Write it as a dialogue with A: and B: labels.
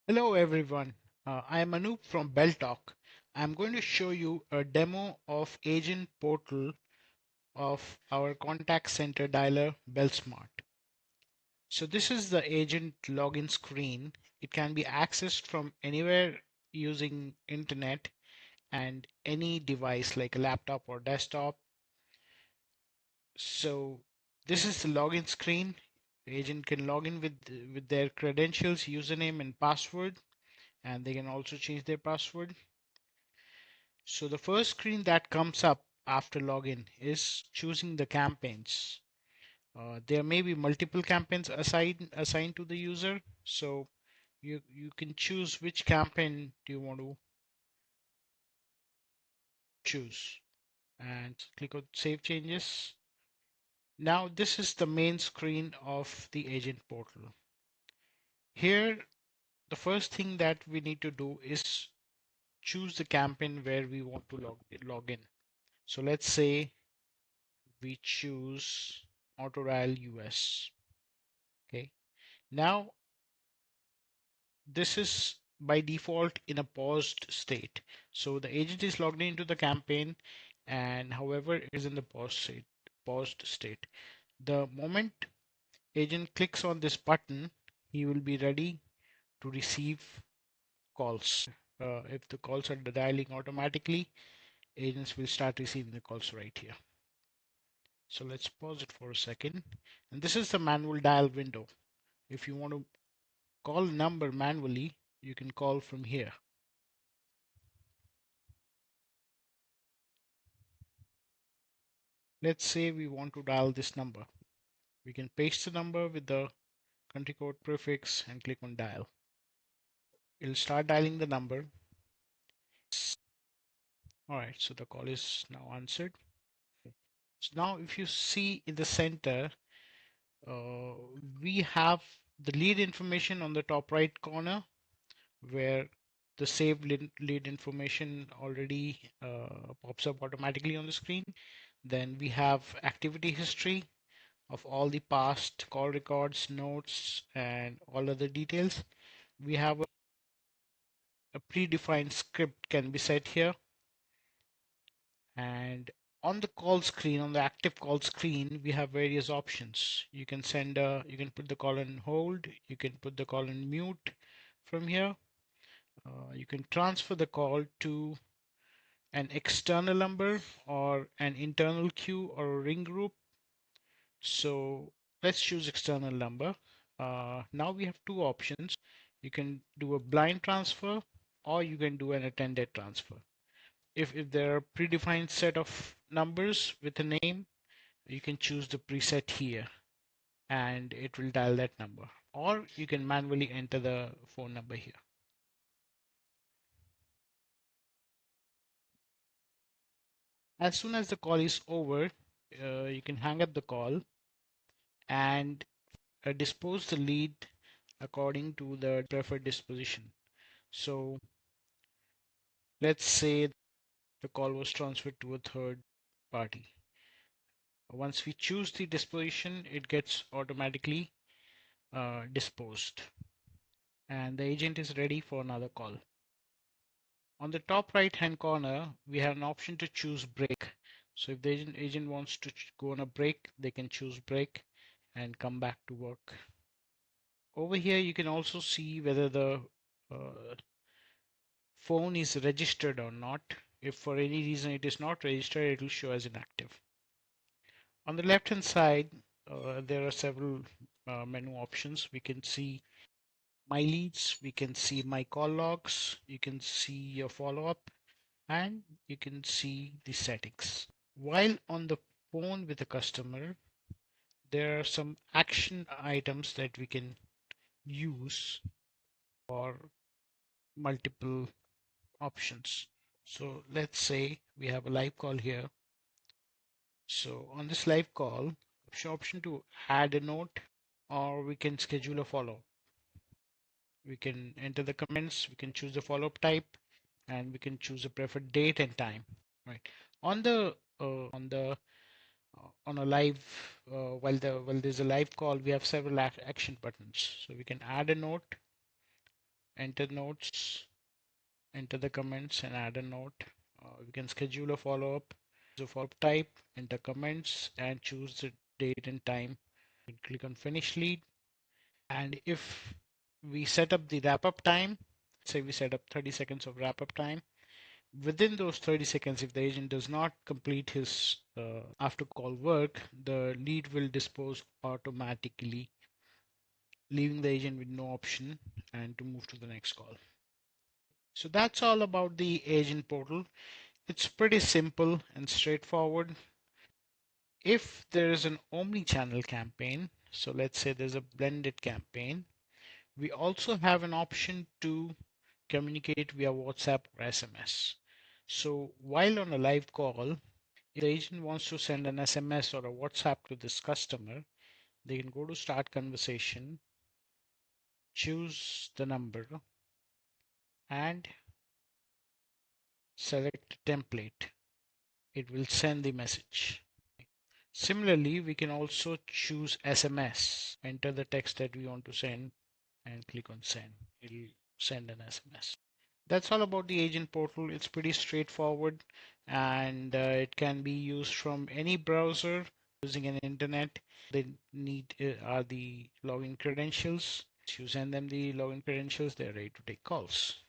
A: Hello everyone, I am Anup from Talk. I'm going to show you a demo of agent portal of our contact center dialer Belsmart. So this is the agent login screen. It can be accessed from anywhere using internet and any device like a laptop or desktop. So this is the login screen. The agent can log in with their credentials, username and password, and they can also change their password. So the first screen that comes up after login is choosing the campaigns. There may be multiple campaigns assigned to the user, so you can choose which campaign do you want to choose and click on Save Changes. Now this is the main screen of the agent portal. Here, the first thing that we need to do is choose the campaign where we want to log in. So let's say we choose Autodial US. Okay. Now this is by default in a paused state. So the agent is logged into the campaign and however is in the paused state. The moment agent clicks on this button, he will be ready to receive calls. If the calls are dialing automatically, agents will start receiving the calls right here. So let's pause it for a second. And this is the manual dial window. If you want to call a number manually, you can call from here. Let's say we want to dial this number. We can paste the number with the country code prefix and click on dial. It'll start dialing the number. All right, so the call is now answered. So now if you see in the center, uh, we have the lead information on the top right corner where the saved lead information already pops up automatically on the screen. Then we have activity history of all the past call records, notes, and all other details. We have a predefined script can be set here. And on the call screen, on the active call screen, we have various options. You can you can put the call on hold, you can put the call on mute from here. You can transfer the call to an external number or an internal queue or a ring group. So let's choose external number. Now we have two options. You can do a blind transfer or you can do an attended transfer. If there are predefined set of numbers with a name, you can choose the preset here and it will dial that number. Or you can manually enter the phone number here. As soon as the call is over, you can hang up the call and dispose the lead according to the preferred disposition. So let's say the call was transferred to a third party. Once we choose the disposition, it gets automatically disposed and the agent is ready for another call. On the top right hand corner, we have an option to choose break. So if the agent wants to go on a break, they can choose break and come back to work. Over here, you can also see whether the uh, phone is registered or not. If for any reason it is not registered, it will show as inactive. On the left hand side, there are several menu options. We can see my leads, we can see my call logs, you can see your follow up, and you can see the settings. While on the phone with the customer, there are some action items that we can use for multiple options. So let's say we have a live call here. So on this live call, option to add a note or we can schedule a follow. We can enter the comments, we can choose the follow-up type, and we can choose a preferred date and time. Right. On the on a live while there's a live call, we have several action buttons. So we can add a note, enter notes, enter the comments and add a note. We can schedule a follow-up. So follow-up type, enter comments and choose the date and time. Click on finish lead. And if we set up the wrap-up time, say we set up 30 seconds of wrap-up time, within those 30 seconds, if the agent does not complete his after call work, the lead will dispose automatically, leaving the agent with no option and to move to the next call. So that's all about the agent portal. It's pretty simple and straightforward. If there is an omni-channel campaign, so let's say there's a blended campaign, we also have an option to communicate via WhatsApp or SMS. So while on a live call, if the agent wants to send an SMS or a WhatsApp to this customer, they can go to start conversation, choose the number, and select template. It will send the message. Similarly, we can also choose SMS, enter the text that we want to send, and click on send. It'll send an SMS. That's all about the agent portal. It's pretty straightforward and it can be used from any browser using an internet. They need are the login credentials. You send them the login credentials, they're ready to take calls.